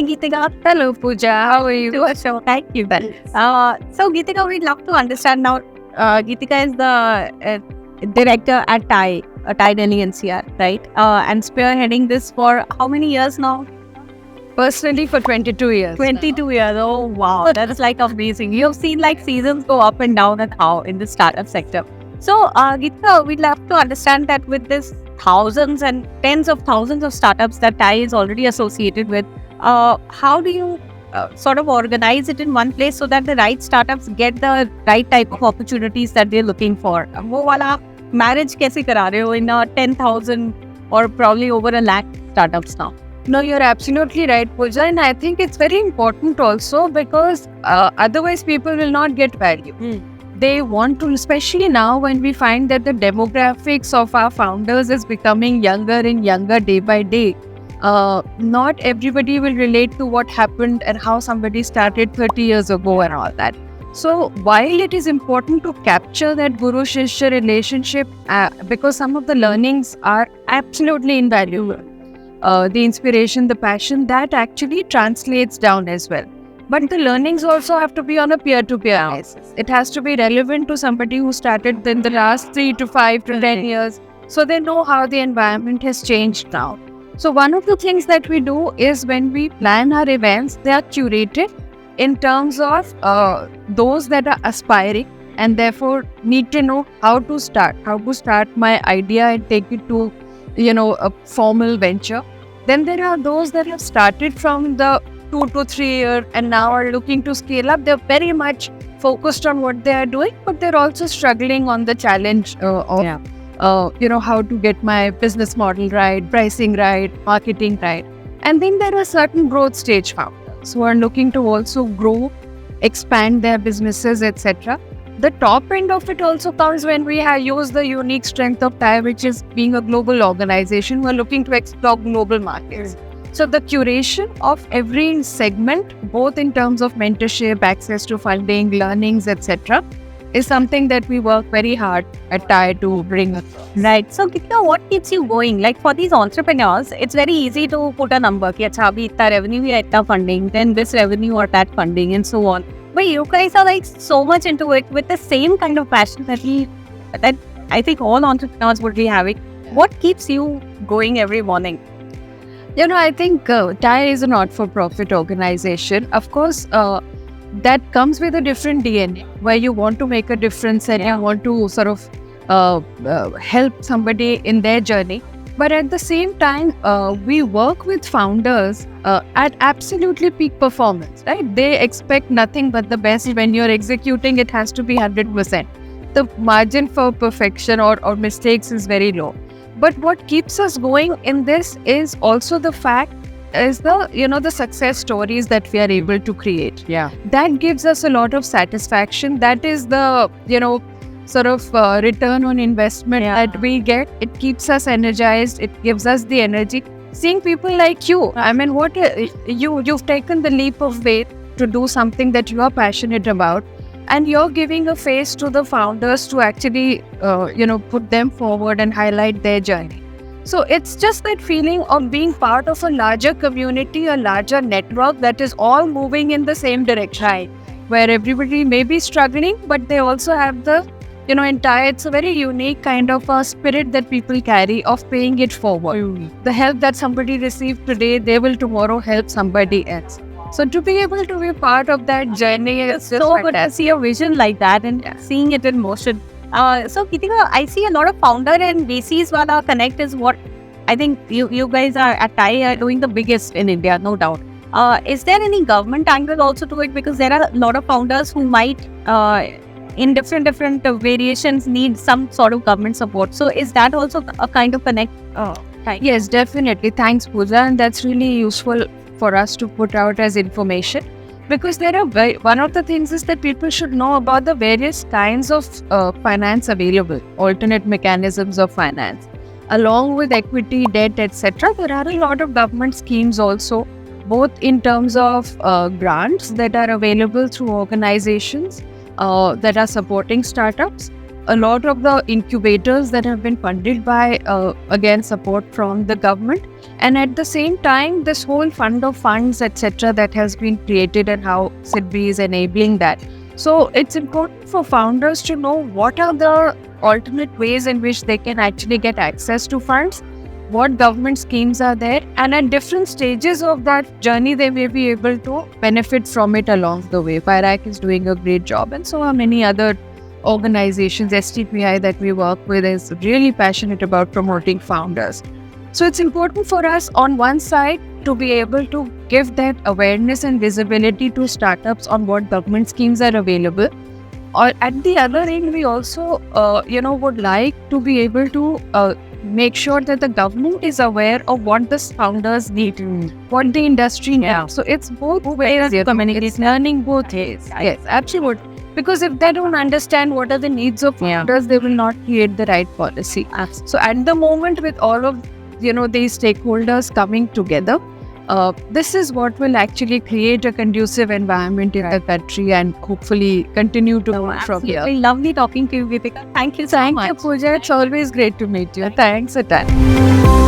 Geetika. Hello, Pooja. How are you? To our show. Thank you. So, Geetika, we'd love to understand now. Geetika is the director at TIE, TIE Delhi NCR, right? And spearheading this for how many years now? Personally, for 22 years. 22 years. Oh, wow. That is like amazing. You've seen like seasons go up and down and how in the startup sector. So, Geetika, we'd love to understand that with this thousands and tens of thousands of startups that TIE is already associated with, how do you sort of organize it in one place so that the right startups get the right type of opportunities that they're looking for? वो वाला marriage कैसे करा रहे हो in 10,000 or probably over a lakh startups now? No, you're absolutely right, Pooja. And I think it's very important also because otherwise people will not get value. They want to, especially now when we find that the demographics of our founders is becoming younger and younger day by day. Not everybody will relate to what happened and how somebody started 30 years ago and all that. So while it is important to capture that Guru Shishya relationship, because some of the learnings are absolutely invaluable, the inspiration, the passion, that actually translates down as well. But the learnings also have to be on a peer-to-peer basis. It has to be relevant to somebody who started in the last 3 to 5 to 10 years, so they know how the environment has changed now. So one of the things that we do is when we plan our events, they are curated in terms of those that are aspiring and therefore need to know how to start my idea and take it to, a formal venture. Then there are those that have started from the 2 to 3 year and now are looking to scale up. They're very much focused on what they are doing, but they're also struggling on the challenge of how to get my business model right, pricing right, marketing right. And then there are certain growth stage founders who are looking to also grow, expand their businesses, etc. The top end of it also comes when we use the unique strength of TIE, which is being a global organization. We're looking to explore global markets. So the curation of every segment, both in terms of mentorship, access to funding, learnings, etc., is something that we work very hard at TIE to bring across. Right. So, Geetika, what keeps you going? Like for these entrepreneurs, it's very easy to put a number. Ki, acha, abhi itna revenue hai, itna funding, then this revenue or that funding, and so on. But you guys are like so much into it with the same kind of passion that I think all entrepreneurs would be having. What keeps you going every morning? I think TIE is a not-for-profit organization. Of course, that comes with a different DNA where you want to make a difference and you want to sort of help somebody in their journey. But at the same time, we work with founders at absolutely peak performance, right? They expect nothing but the best. When you're executing, it has to be 100%. The margin for perfection or mistakes is very low. But what keeps us going in this is also the fact is the success stories that we are able to create. Yeah. That gives us a lot of satisfaction. That is the, sort of return on investment that we get. It keeps us energized. It gives us the energy. Seeing people like you, I mean, you've taken the leap of faith to do something that you are passionate about. And you're giving a face to the founders to actually, put them forward and highlight their journey. So it's just that feeling of being part of a larger community, a larger network that is all moving in the same direction. Right. Where everybody may be struggling, but they also have the, it's a very unique kind of a spirit that people carry of paying it forward. The help that somebody received today, they will tomorrow help somebody else. So to be able to be part of that journey is just so fantastic. Good to see a vision like that and seeing it in motion. So Geetika, I see a lot of founder and VCs wala connect is what I think you guys are at TIE are doing the biggest in India, no doubt. Is there any government angle also to it? Because there are a lot of founders who might in different variations need some sort of government support. So is that also a kind of connect? Yes, definitely. Thanks, Pooja. And that's really useful for us to put out as information, because one of the things is that people should know about the various kinds of finance available, alternate mechanisms of finance, along with equity, debt, etc. There are a lot of government schemes also, both in terms of grants that are available through organizations that are supporting startups, a lot of the incubators that have been funded by, again, support from the government. And at the same time, this whole fund of funds, etc., that has been created and how SIDBI is enabling that. So it's important for founders to know what are the alternate ways in which they can actually get access to funds, what government schemes are there, and at different stages of that journey, they may be able to benefit from it along the way. FIRAC is doing a great job, and so are many other organizations. STPI that we work with is really passionate about promoting founders. So it's important for us on one side to be able to give that awareness and visibility to startups on what government schemes are available. Or at the other end, we also, would like to be able to make sure that the government is aware of what the founders need, what the industry needs. Yeah. So it's both ways. It's learning both ways. Yes, absolutely. Because if they don't understand what are the needs of founders, they will not create the right policy. So at the moment, with all of these stakeholders coming together, this is what will actually create a conducive environment in the country and hopefully continue to move from here. Absolutely lovely talking to you, Geetika. Thank you so much. Thank you, Pooja. It's always great to meet you. Thanks a ton.